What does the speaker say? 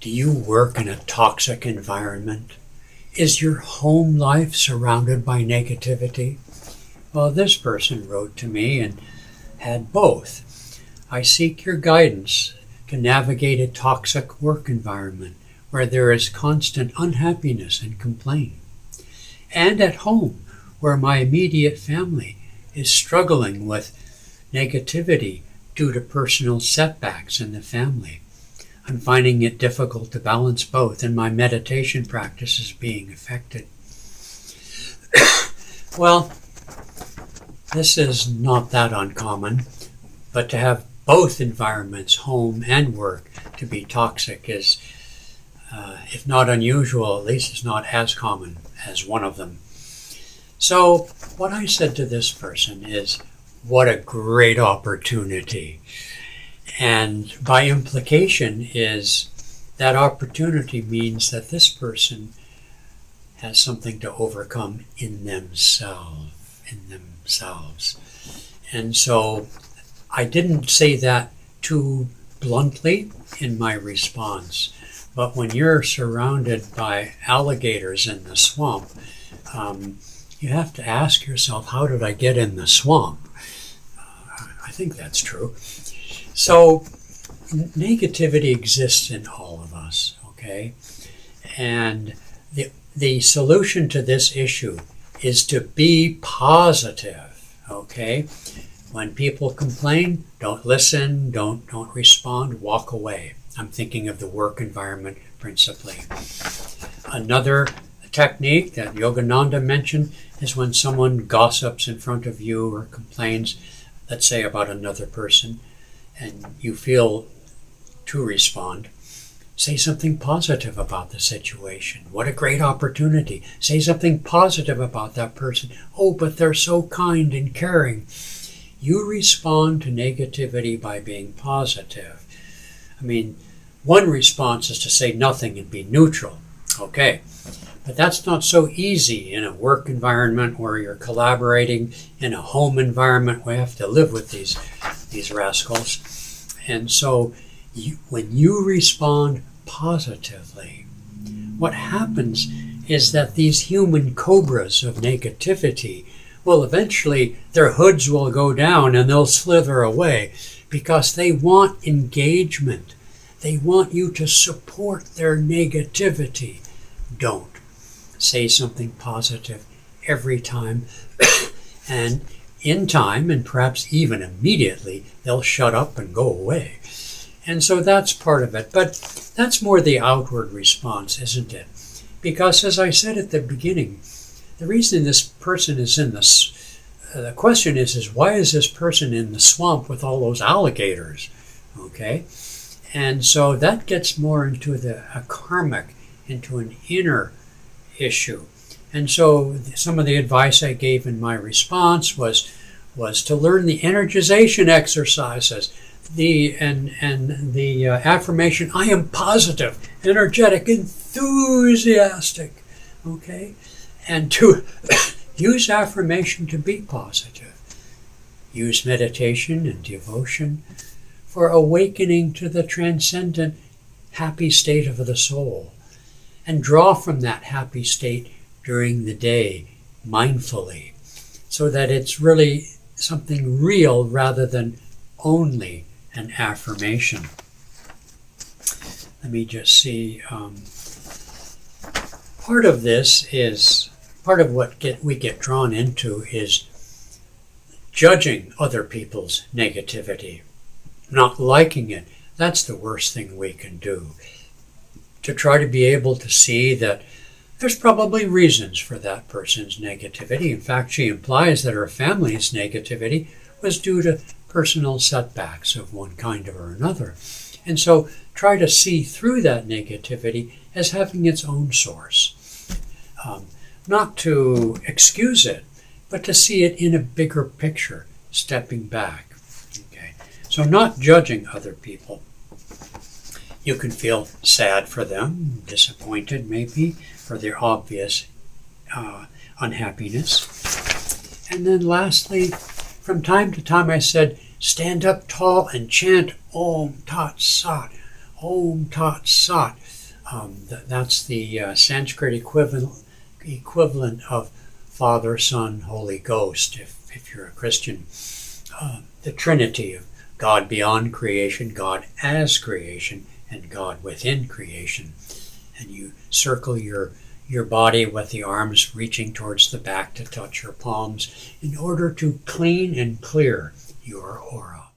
Do you work in a toxic environment? Is your home life surrounded by negativity? Well, this person wrote to me and had both. I seek your guidance to navigate a toxic work environment where there is constant unhappiness and complaint. And at home, where my immediate family is struggling with negativity due to personal setbacks in the family. I'm finding it difficult to balance both, and my meditation practice is being affected. Well, this is not that uncommon, but to have both environments, home and work, to be toxic is, if not unusual, at least it's not as common as one of them. So what I said to this person is, what a great opportunity. And by implication is that opportunity means that this person has something to overcome in themselves. And so I didn't say that too bluntly in my response, but when you're surrounded by alligators in the swamp, you have to ask yourself, how did I get in the swamp? I think that's true. So negativity exists in all of us, okay? And the solution to this issue is to be positive, okay? When people complain, don't listen, don't respond, walk away. I'm thinking of the work environment principally. Another technique that Yogananda mentioned is when someone gossips in front of you or complains, let's say about another person, and you feel to respond, say something positive about the situation. What a great opportunity. Say something positive about that person. Oh, but they're so kind and caring. You respond to negativity by being positive. I mean, one response is to say nothing and be neutral. Okay. But that's not so easy in a work environment where you're collaborating, in a home environment where you have to live with these rascals. And so when you respond positively, what happens is that these human cobras of negativity will eventually, their hoods will go down and they'll slither away because they want engagement. They want you to support their negativity. Don't. Say something positive every time, and in time, and perhaps even immediately, they'll shut up and go away. And so that's part of it. But that's more the outward response, isn't it? Because as I said at the beginning, the reason this person is in the question is why is this person in the swamp with all those alligators? Okay? And so that gets more into a karmic, into an inner issue. And so some of the advice I gave in my response was to learn the energization exercises, the affirmation, I am positive, energetic, enthusiastic, okay? And to use affirmation to be positive. Use meditation and devotion for awakening to the transcendent happy state of the soul. And draw from that happy state during the day mindfully, so that it's really something real rather than only an affirmation. Let me just see. Part of what we get drawn into is judging other people's negativity, not liking it. That's the worst thing we can do. To try to be able to see that there's probably reasons for that person's negativity. In fact, she implies that her family's negativity was due to personal setbacks of one kind or another. And so try to see through that negativity as having its own source. Not to excuse it, but to see it in a bigger picture, stepping back. Okay. So not judging other people. You can feel sad for them, disappointed maybe, for their obvious unhappiness. And then lastly, from time to time I said, stand up tall and chant Om Tat Sat. Om Tat Sat. That's the Sanskrit equivalent of Father, Son, Holy Ghost, if you're a Christian. The Trinity of God beyond creation, God as creation, and God within creation. And you circle your body with the arms reaching towards the back to touch your palms in order to clean and clear your aura.